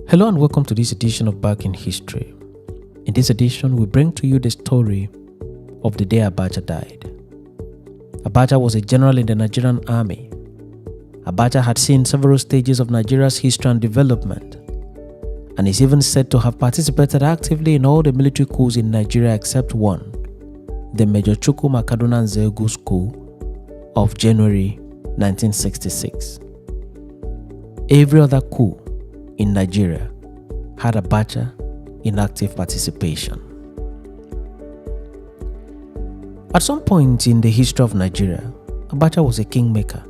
Hello and welcome to this edition of Back in History. In this edition, we bring to you the story of the day Abacha died. Abacha was a general in the Nigerian army. Abacha had seen several stages of Nigeria's history and development, and is even said to have participated actively in all the military coups in Nigeria except one, the Major Chukwuma Kaduna Nzegu's coup of January 1966. Every other coup in Nigeria had Abacha in active participation. At some point in the history of Nigeria, Abacha was a kingmaker.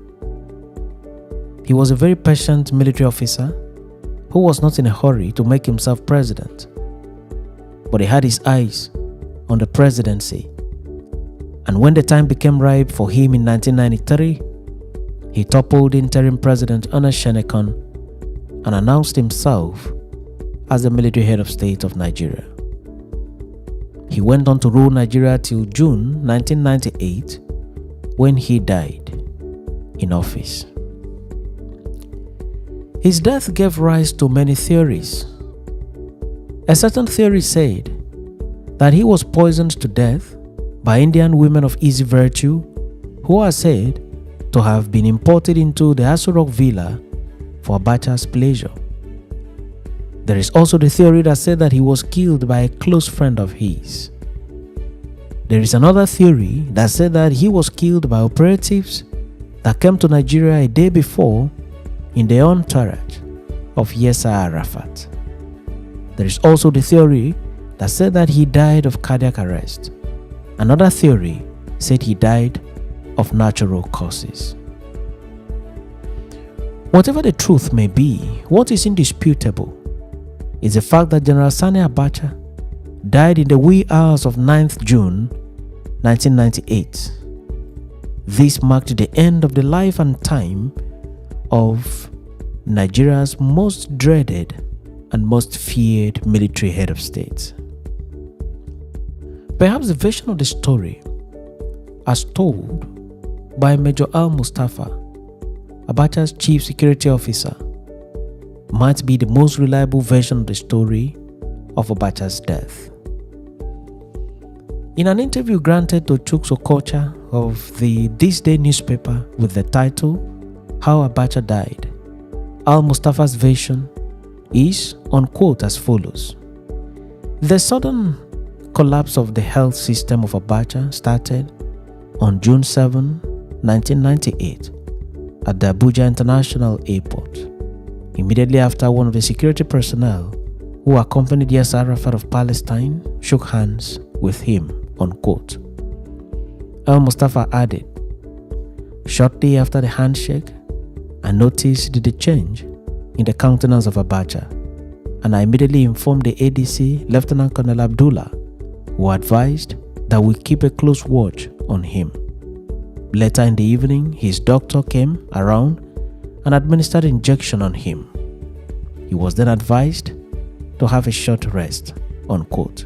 He was a very patient military officer who was not in a hurry to make himself president, but he had his eyes on the presidency. And when the time became ripe for him in 1993, he toppled interim President Ernest Shenekan and announced himself as the military head of state of Nigeria. He went on to rule Nigeria till June 1998, when he died in office. His death gave rise to many theories. A certain theory said that he was poisoned to death by Indian women of easy virtue who are said to have been imported into the Aso Rock villa for Abacha's pleasure. There is also the theory that said that he was killed by a close friend of his. There is another theory that said that he was killed by operatives that came to Nigeria a day before in the entourage of Yasser Arafat. There is also the theory that said that he died of cardiac arrest. Another theory said he died of natural causes. Whatever the truth may be, what is indisputable is the fact that General Sani Abacha died in the wee hours of 9th June 1998. This marked the end of the life and time of Nigeria's most dreaded and most feared military head of state. Perhaps the version of the story, as told by Major Al-Mustafa, Abacha's chief security officer, might be the most reliable version of the story of Abacha's death. In an interview granted to Chuks Okocha of the This Day newspaper with the title How Abacha Died, Al-Mustafa's version is, unquote, as follows. The sudden collapse of the health system of Abacha started on June 7, 1998 at the Abuja International Airport, immediately after one of the security personnel who accompanied Yasser Arafat of Palestine shook hands with him, unquote. Al-Mustafa added, shortly after the handshake, I noticed the change in the countenance of Abacha, and I immediately informed the ADC, Lieutenant Colonel Abdullah, who advised that we keep a close watch on him. Later in the evening, his doctor came around and administered injection on him. He was then advised to have a short rest, unquote.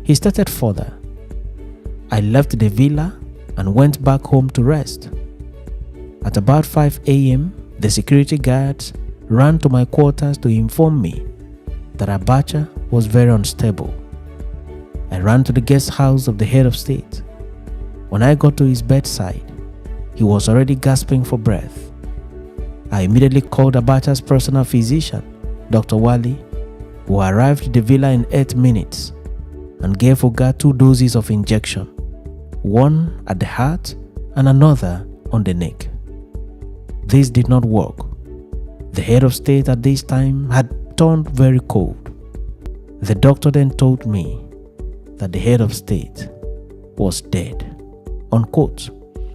He stated further, I left the villa and went back home to rest. At about 5 a.m., the security guards ran to my quarters to inform me that Abacha was very unstable. I ran to the guest house of the head of state. When I got to his bedside, he was already gasping for breath. I immediately called Abacha's personal physician, Dr. Wali, who arrived at the villa in 8 minutes and gave Oga 2 doses of injection, one at the heart and another on the neck. This did not work. The head of state at this time had turned very cold. The doctor then told me that the head of state was dead, unquote.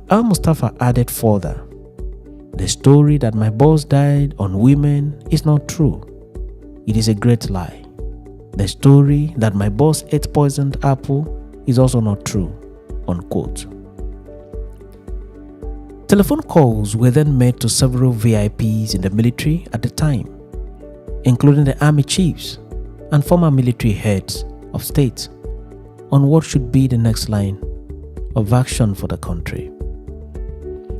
Al-Mustafa added further, the story that my boss died on women is not true. It is a great lie. The story that my boss ate poisoned apple is also not true, unquote. Telephone calls were then made to several VIPs in the military at the time, including the army chiefs and former military heads of state, on what should be the next line of action for the country.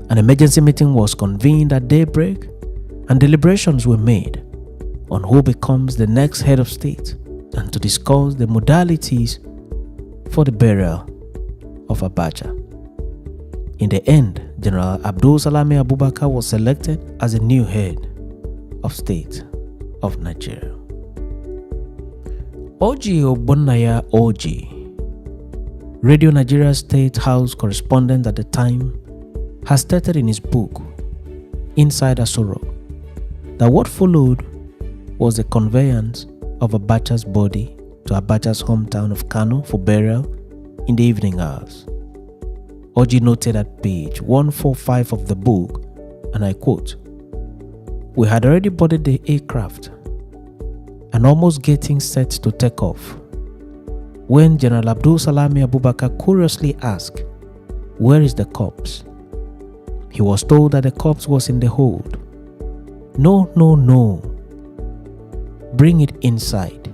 An emergency meeting was convened at daybreak and deliberations were made on who becomes the next head of state and to discuss the modalities for the burial of Abacha. In the end, General Abdul Salami Abubakar was selected as the new head of state of Nigeria. Oji Ogbonnaya Oji, Radio Nigeria State House correspondent at the time, has stated in his book, Inside Aso Rock, that what followed was the conveyance of Abacha's body to Abacha's hometown of Kano for burial in the evening hours. Oji noted at page 145 of the book, and I quote, "We had already boarded the aircraft and almost getting set to take off when General Abdul Salami Abubakar curiously asked, 'Where is the corpse?' He was told that the corpse was in the hold. 'No, no, no. Bring it inside,'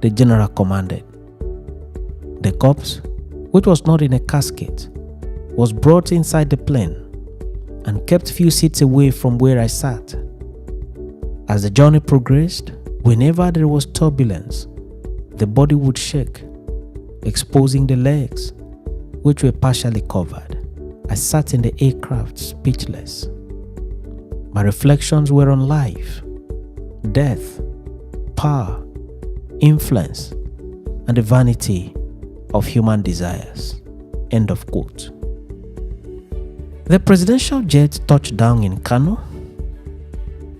the general commanded. The corpse, which was not in a casket, was brought inside the plane and kept few seats away from where I sat. As the journey progressed, whenever there was turbulence, the body would shake, exposing the legs, which were partially covered. I sat in the aircraft speechless. My reflections were on life, death, power, influence, and the vanity of human desires." End of quote. The presidential jet touched down in Kano,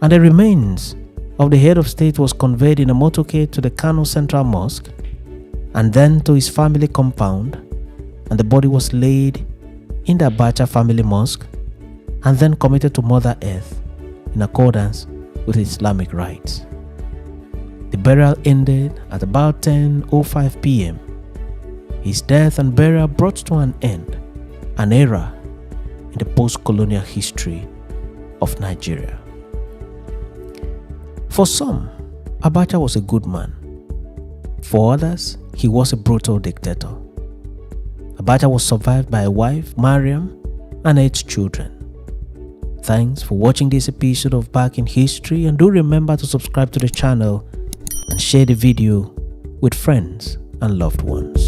and the remains of the head of state was conveyed in a motorcade to the Kano Central Mosque and then to his family compound, and the body was laid in the Abacha family mosque and then committed to Mother Earth in accordance with Islamic rites. The burial ended at about 10:05 p.m. His death and burial brought to an end an era in the post-colonial history of Nigeria. For some, Abacha was a good man. For others, he was a brutal dictator. Abacha was survived by a wife, Mariam, and 8 children. Thanks for watching this episode of Back in History, and do remember to subscribe to the channel and share the video with friends and loved ones.